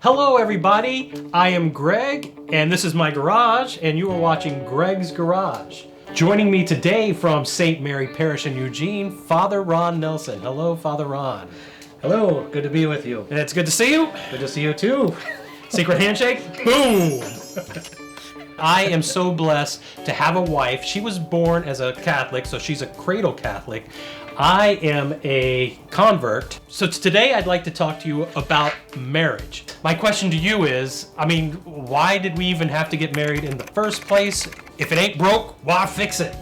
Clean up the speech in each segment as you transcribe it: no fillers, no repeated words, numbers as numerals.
Hello everybody, I am Greg, and this is my garage, and you are watching Greg's Garage. Joining me today from St. Mary Parish in Eugene, Father Ron Nelson. Hello, Father Ron. Hello, good to be with you. And it's good to see you. Good to see you too. Secret handshake? Boom! I am so blessed to have a wife. She was born as a Catholic, so she's a cradle Catholic. I am a convert. So today I'd like to talk to you about marriage. My question to you is, why did we even have to get married in the first place? If it ain't broke, why fix it?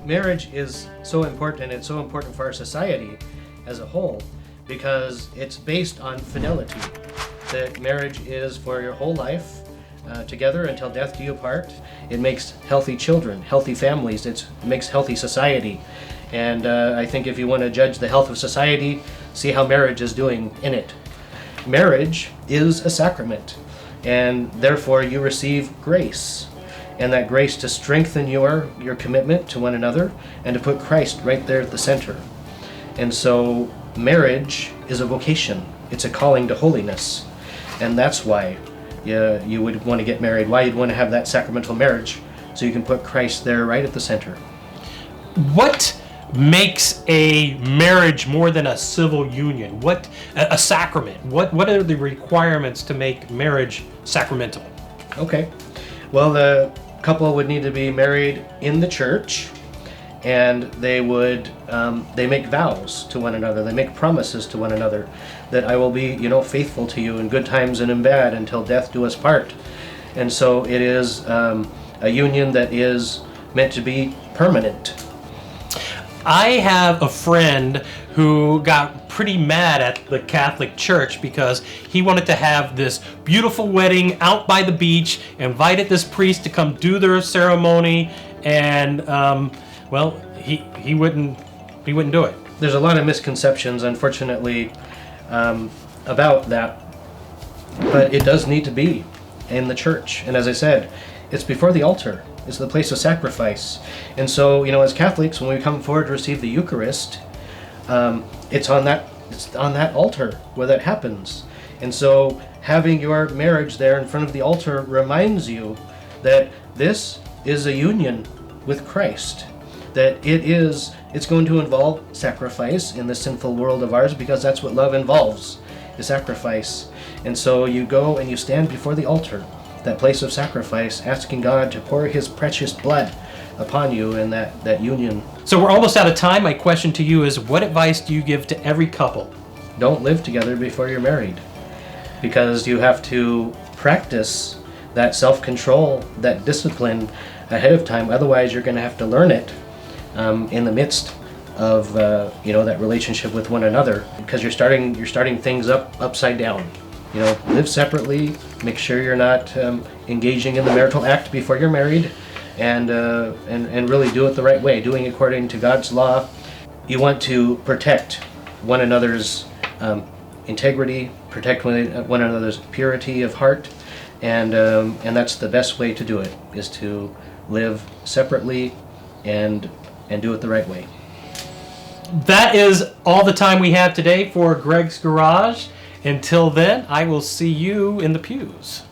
Marriage is so important, and it's so important for our society as a whole because it's based on fidelity. That marriage is for your whole life, together until death do you part. It makes healthy children, healthy families, it makes healthy society. And I think if you want to judge the health of society, see how marriage is doing in it. Marriage is a sacrament, and therefore you receive grace. And that grace to strengthen your commitment to one another and to put Christ right there at the center. And so marriage is a vocation. It's a calling to holiness. And that's why you would want to get married, why you'd want to have that sacramental marriage, so you can put Christ there right at the center. What makes a marriage more than a civil union? What a sacrament? What are the requirements to make marriage sacramental? Okay. Well, the couple would need to be married in the church, and they make vows to one another. They make promises to one another that I will be, faithful to you in good times and in bad until death do us part. And so it is a union that is meant to be permanent. I have a friend who got pretty mad at the Catholic Church because he wanted to have this beautiful wedding out by the beach, invited this priest to come do their ceremony, and he wouldn't do it. There's a lot of misconceptions, unfortunately, about that, but it does need to be in the church. And as I said, it's before the altar. It's the place of sacrifice. And so, as Catholics, when we come forward to receive the Eucharist, it's on that altar where that happens. And so having your marriage there in front of the altar reminds you that this is a union with Christ. That it's going to involve sacrifice in the sinful world of ours, because that's what love involves, is sacrifice. And so you go and you stand before the altar, that place of sacrifice, asking God to pour his precious blood upon you in that union. So we're almost out of time. My question to you is, what advice do you give to every couple? Don't live together before you're married, because you have to practice that self-control, that discipline ahead of time. Otherwise, you're going to have to learn it in the midst of that relationship with one another, because you're starting things upside down. Live separately. Make sure you're not engaging in the marital act before you're married, and really do it the right way, doing according to God's law. You want to protect one another's integrity, protect one another's purity of heart, and that's the best way to do it, is to live separately and do it the right way. That is all the time we have today for Greg's Garage. Until then, I will see you in the pews.